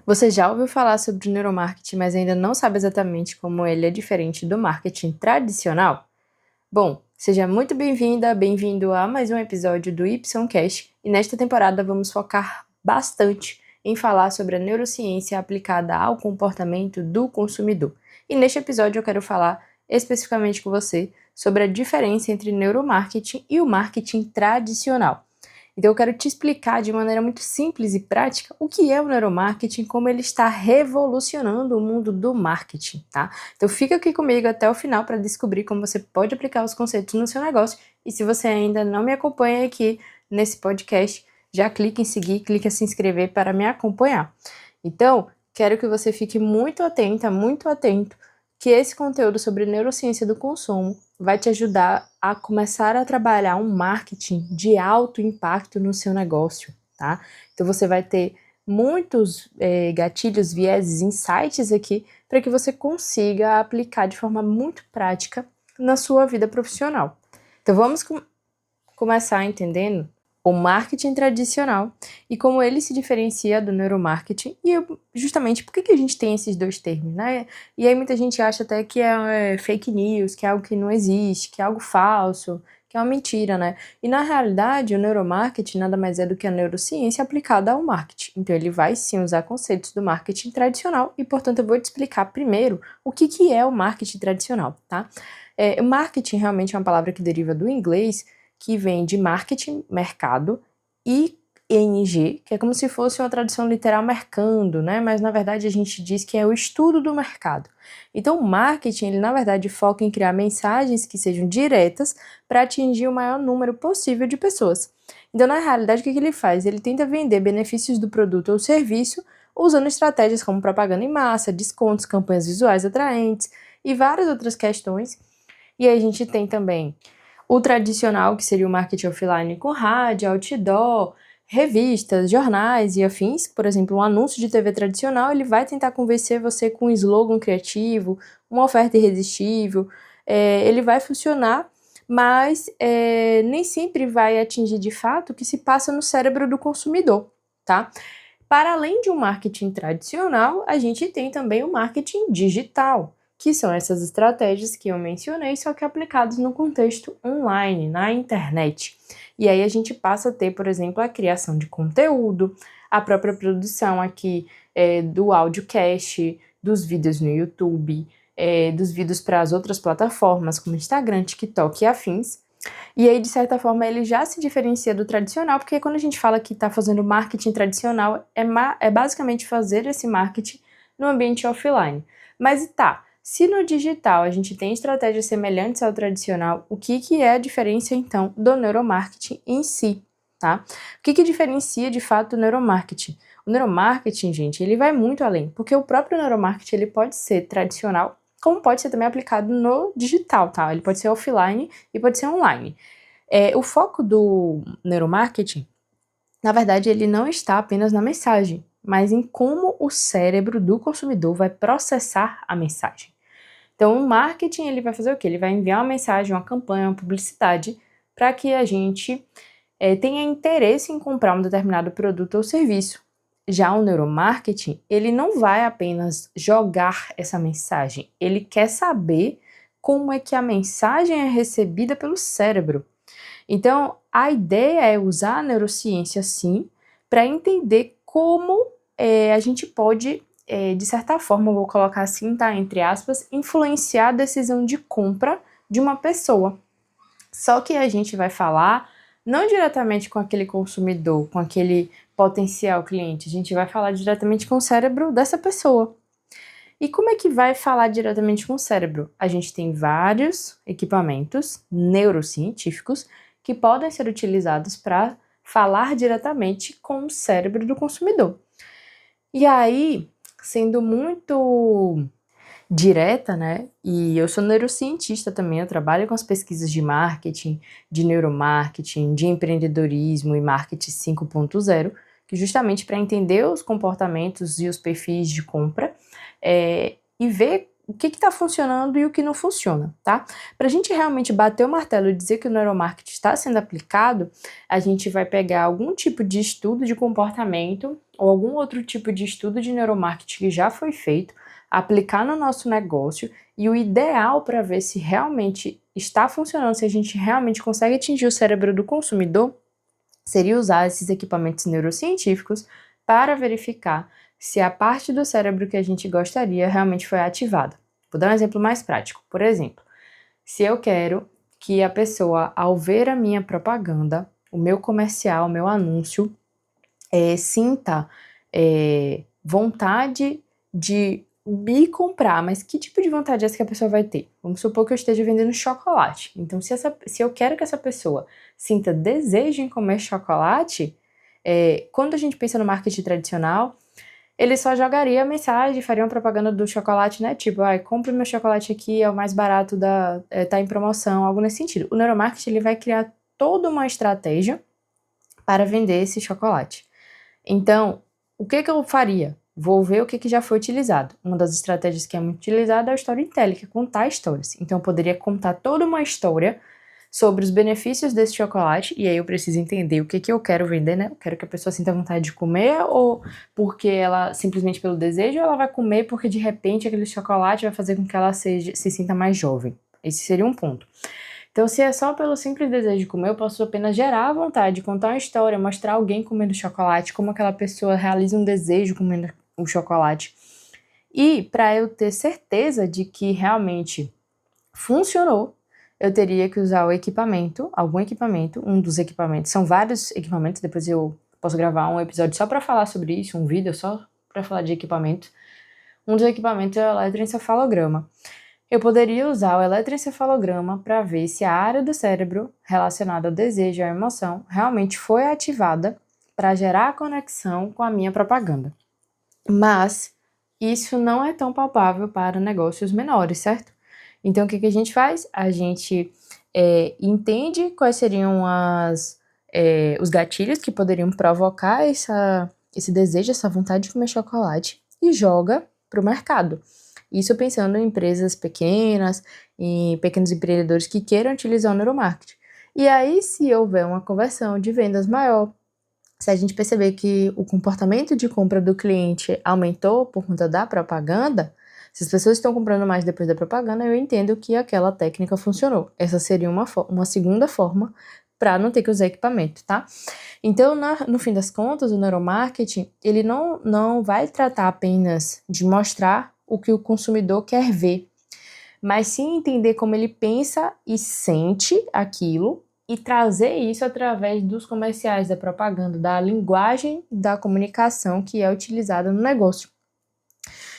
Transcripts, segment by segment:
Você já ouviu falar sobre o neuromarketing, mas ainda não sabe exatamente como ele é diferente do marketing tradicional? Bom, seja muito bem-vinda, bem-vindo a mais um episódio do YCast, e nesta temporada vamos focar bastante em falar sobre a neurociência aplicada ao comportamento do consumidor. E neste episódio eu quero falar especificamente com você sobre a diferença entre neuromarketing e o marketing tradicional. Então eu quero te explicar de maneira muito simples e prática o que é o neuromarketing, como ele está revolucionando o mundo do marketing, tá? Então fica aqui comigo até o final para descobrir como você pode aplicar os conceitos no seu negócio. E se você ainda não me acompanha aqui nesse podcast, já clique em seguir, clique em se inscrever para me acompanhar. Então, quero que você fique muito atenta, muito atento, que esse conteúdo sobre neurociência do consumo vai te ajudar a começar a trabalhar um marketing de alto impacto no seu negócio, tá? Então você vai ter muitos gatilhos, vieses, insights aqui para que você consiga aplicar de forma muito prática na sua vida profissional. Então vamos começar entendendo o marketing tradicional e como ele se diferencia do neuromarketing e justamente por que a gente tem esses dois termos, né? E aí muita gente acha até que é fake news, que é algo que não existe, que é algo falso, que é uma mentira, né? E na realidade o neuromarketing nada mais é do que a neurociência aplicada ao marketing. Então ele vai sim usar conceitos do marketing tradicional e portanto eu vou te explicar primeiro o que é o marketing tradicional, tá? O marketing realmente é uma palavra que deriva do inglês, que vem de marketing, mercado, e ING, que é como se fosse uma tradução literal mercando, né? Mas na verdade a gente diz que é o estudo do mercado. Então o marketing, ele na verdade foca em criar mensagens que sejam diretas para atingir o maior número possível de pessoas. Então na realidade o que ele faz? Ele tenta vender benefícios do produto ou serviço usando estratégias como propaganda em massa, descontos, campanhas visuais atraentes e várias outras questões. E aí a gente tem também o tradicional, que seria o marketing offline com rádio, outdoor, revistas, jornais e afins. Por exemplo, um anúncio de TV tradicional, ele vai tentar convencer você com um slogan criativo, uma oferta irresistível. Ele vai funcionar, mas nem sempre vai atingir de fato o que se passa no cérebro do consumidor, tá? Para além de um marketing tradicional, a gente tem também o marketing digital, que são essas estratégias que eu mencionei, só que aplicadas no contexto online, na internet. E aí a gente passa a ter, por exemplo, a criação de conteúdo, a própria produção aqui do audiocast, dos vídeos no YouTube, dos vídeos para as outras plataformas como Instagram, TikTok e afins. E aí, de certa forma, ele já se diferencia do tradicional, porque quando a gente fala que está fazendo marketing tradicional, é basicamente fazer esse marketing no ambiente offline. Mas tá, se no digital a gente tem estratégias semelhantes ao tradicional, o que é a diferença, então, do neuromarketing em si, tá? O que diferencia, de fato, o neuromarketing? O neuromarketing, gente, ele vai muito além, porque o próprio neuromarketing, ele pode ser tradicional, como pode ser também aplicado no digital, tá? Ele pode ser offline e pode ser online. O foco do neuromarketing, na verdade, ele não está apenas na mensagem, mas em como o cérebro do consumidor vai processar a mensagem. Então, o marketing, ele vai fazer o quê? Ele vai enviar uma mensagem, uma campanha, uma publicidade, para que a gente tenha interesse em comprar um determinado produto ou serviço. Já o neuromarketing, ele não vai apenas jogar essa mensagem, ele quer saber como é que a mensagem é recebida pelo cérebro. Então, a ideia é usar a neurociência, sim, para entender como a gente pode, de certa forma, vou colocar assim, tá, entre aspas, influenciar a decisão de compra de uma pessoa. Só que a gente vai falar não diretamente com aquele consumidor, com aquele potencial cliente, a gente vai falar diretamente com o cérebro dessa pessoa. E como é que vai falar diretamente com o cérebro? A gente tem vários equipamentos neurocientíficos que podem ser utilizados para falar diretamente com o cérebro do consumidor. E aí, sendo muito direta, né? E eu sou neurocientista também, eu trabalho com as pesquisas de marketing, de neuromarketing, de empreendedorismo e marketing 5.0, que justamente para entender os comportamentos e os perfis de compra e ver o que está funcionando e o que não funciona, tá? Para a gente realmente bater o martelo e dizer que o neuromarketing está sendo aplicado, a gente vai pegar algum tipo de estudo de comportamento ou algum outro tipo de estudo de neuromarketing que já foi feito, aplicar no nosso negócio, e o ideal para ver se realmente está funcionando, se a gente realmente consegue atingir o cérebro do consumidor, seria usar esses equipamentos neurocientíficos para verificar se a parte do cérebro que a gente gostaria realmente foi ativada. Vou dar um exemplo mais prático. Por exemplo, se eu quero que a pessoa, ao ver a minha propaganda, o meu comercial, o meu anúncio, sinta vontade de me comprar, mas que tipo de vontade é essa que a pessoa vai ter? Vamos supor que eu esteja vendendo chocolate. Então, se eu quero que essa pessoa sinta desejo em comer chocolate, quando a gente pensa no marketing tradicional, ele só jogaria a mensagem, faria uma propaganda do chocolate, né? Tipo, compre meu chocolate aqui, é o mais barato, tá em promoção, algo nesse sentido. O neuromarketing, ele vai criar toda uma estratégia para vender esse chocolate. Então, o que eu faria? Vou ver o que já foi utilizado. Uma das estratégias que é muito utilizada é o storytelling, que é contar histórias. Então, eu poderia contar toda uma história sobre os benefícios desse chocolate, e aí eu preciso entender o que eu quero vender, né? Eu quero que a pessoa sinta vontade de comer, ou porque ela, simplesmente pelo desejo, ou ela vai comer porque de repente aquele chocolate vai fazer com que ela se sinta mais jovem. Esse seria um ponto. Então, se é só pelo simples desejo de comer, eu posso apenas gerar a vontade, contar uma história, mostrar alguém comendo chocolate, como aquela pessoa realiza um desejo comendo o chocolate. E para eu ter certeza de que realmente funcionou, eu teria que usar o equipamento, algum equipamento, um dos equipamentos, são vários equipamentos, depois eu posso gravar um episódio só para falar sobre isso, um vídeo só para falar de equipamento. Um dos equipamentos é o eletroencefalograma. Eu poderia usar o eletroencefalograma para ver se a área do cérebro relacionada ao desejo e à emoção realmente foi ativada para gerar a conexão com a minha propaganda. Mas isso não é tão palpável para negócios menores, certo? Então, o que a gente faz? A gente entende quais seriam os gatilhos que poderiam provocar esse desejo, essa vontade de comer chocolate e joga para o mercado. Isso pensando em empresas pequenas, em pequenos empreendedores que queiram utilizar o neuromarketing. E aí, se houver uma conversão de vendas maior, se a gente perceber que o comportamento de compra do cliente aumentou por conta da propaganda, se as pessoas estão comprando mais depois da propaganda, eu entendo que aquela técnica funcionou. Essa seria uma segunda forma para não ter que usar equipamento, tá? Então, no fim das contas, o neuromarketing, ele não vai tratar apenas de mostrar o que o consumidor quer ver, mas sim entender como ele pensa e sente aquilo e trazer isso através dos comerciais, da propaganda, da linguagem da comunicação que é utilizada no negócio.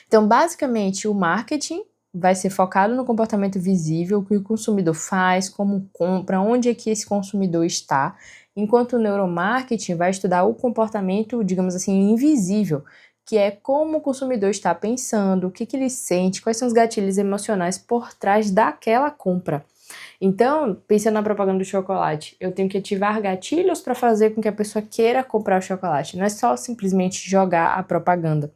Então, basicamente, o marketing vai ser focado no comportamento visível, o que o consumidor faz, como compra, onde é que esse consumidor está, enquanto o neuromarketing vai estudar o comportamento, digamos assim, invisível, que é como o consumidor está pensando, o que ele sente, quais são os gatilhos emocionais por trás daquela compra. Então, pensando na propaganda do chocolate, eu tenho que ativar gatilhos para fazer com que a pessoa queira comprar o chocolate, não é só simplesmente jogar a propaganda.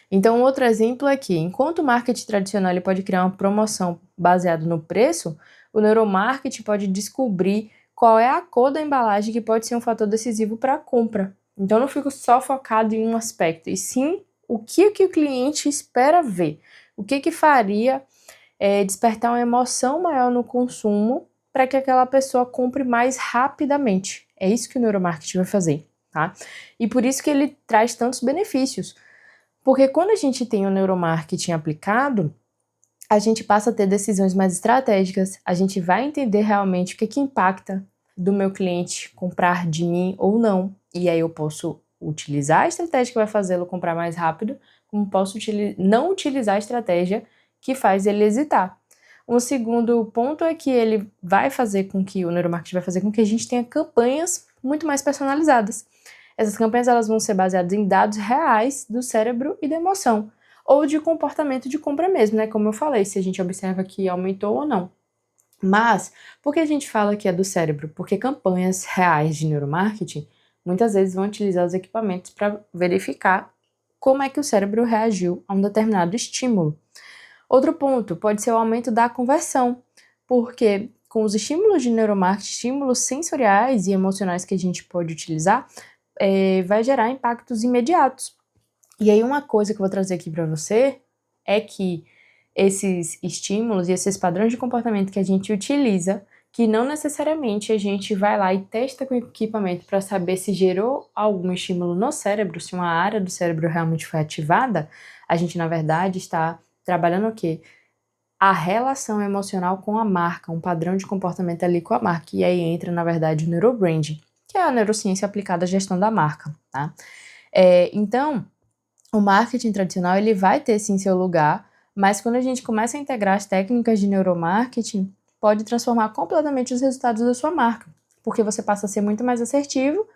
Então, outro exemplo é que, enquanto o marketing tradicional ele pode criar uma promoção baseada no preço, o neuromarketing pode descobrir qual é a cor da embalagem que pode ser um fator decisivo para a compra. Então, eu não fico só focado em um aspecto, e sim o que o cliente espera ver. O que faria despertar uma emoção maior no consumo para que aquela pessoa compre mais rapidamente. É isso que o neuromarketing vai fazer, tá? E por isso que ele traz tantos benefícios. Porque quando a gente tem o neuromarketing aplicado, a gente passa a ter decisões mais estratégicas, a gente vai entender realmente o que impacta do meu cliente comprar de mim ou não. E aí eu posso utilizar a estratégia que vai fazê-lo comprar mais rápido, como posso não utilizar a estratégia que faz ele hesitar. Um segundo ponto é que ele vai fazer com que, o neuromarketing vai fazer com que a gente tenha campanhas muito mais personalizadas. Essas campanhas elas vão ser baseadas em dados reais do cérebro e da emoção, ou de comportamento de compra mesmo, né? Como eu falei, se a gente observa que aumentou ou não. Mas, por que a gente fala que é do cérebro? Porque campanhas reais de neuromarketing muitas vezes vão utilizar os equipamentos para verificar como é que o cérebro reagiu a um determinado estímulo. Outro ponto pode ser o aumento da conversão, porque com os estímulos de neuromarketing, estímulos sensoriais e emocionais que a gente pode utilizar, vai gerar impactos imediatos. E aí uma coisa que eu vou trazer aqui para você é que esses estímulos e esses padrões de comportamento que a gente utiliza, que não necessariamente a gente vai lá e testa com o equipamento para saber se gerou algum estímulo no cérebro, se uma área do cérebro realmente foi ativada, a gente na verdade está trabalhando o quê? A relação emocional com a marca, um padrão de comportamento ali com a marca. E aí entra, na verdade, o neurobranding, que é a neurociência aplicada à gestão da marca, tá? Então, o marketing tradicional, ele vai ter sim seu lugar, mas quando a gente começa a integrar as técnicas de neuromarketing, pode transformar completamente os resultados da sua marca, porque você passa a ser muito mais assertivo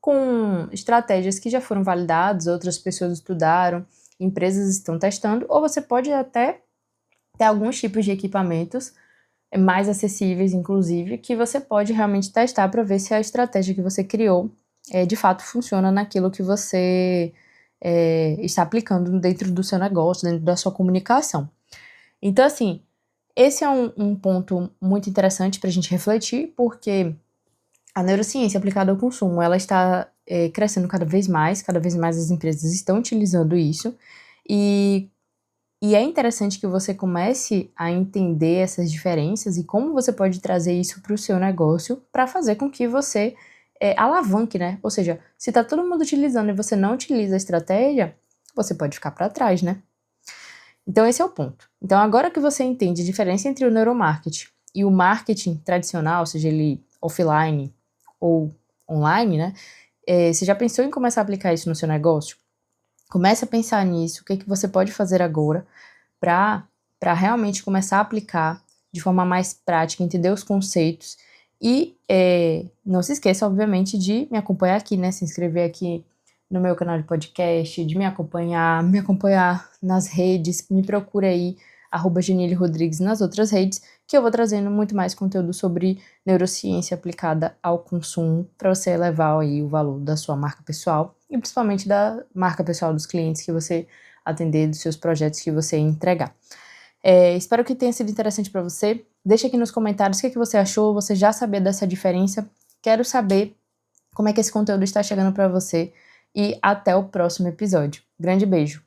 com estratégias que já foram validadas, outras pessoas estudaram, empresas estão testando, ou você pode até ter alguns tipos de equipamentos mais acessíveis, inclusive, que você pode realmente testar para ver se a estratégia que você criou de fato funciona naquilo que você está aplicando dentro do seu negócio, dentro da sua comunicação. Então, assim, esse é um ponto muito interessante para a gente refletir, porque a neurociência aplicada ao consumo, ela está crescendo cada vez mais as empresas estão utilizando isso, e é interessante que você comece a entender essas diferenças e como você pode trazer isso para o seu negócio para fazer com que você alavanque, né? Ou seja, se tá todo mundo utilizando e você não utiliza a estratégia, você pode ficar para trás, né? Então esse é o ponto. Então agora que você entende a diferença entre o neuromarketing e o marketing tradicional, seja ele offline ou online, né? Você já pensou em começar a aplicar isso no seu negócio? Comece a pensar nisso, o que você pode fazer agora para realmente começar a aplicar de forma mais prática, entender os conceitos e não se esqueça, obviamente, de me acompanhar aqui, né? Se inscrever aqui no meu canal de podcast, de me acompanhar nas redes, me procura aí, @Genile Rodrigues nas outras redes, que eu vou trazendo muito mais conteúdo sobre neurociência aplicada ao consumo para você elevar aí o valor da sua marca pessoal e principalmente da marca pessoal dos clientes que você atender, dos seus projetos que você entregar. Espero que tenha sido interessante para você. Deixa aqui nos comentários o que você achou, você já sabia dessa diferença. Quero saber como é que esse conteúdo está chegando para você e até o próximo episódio. Grande beijo!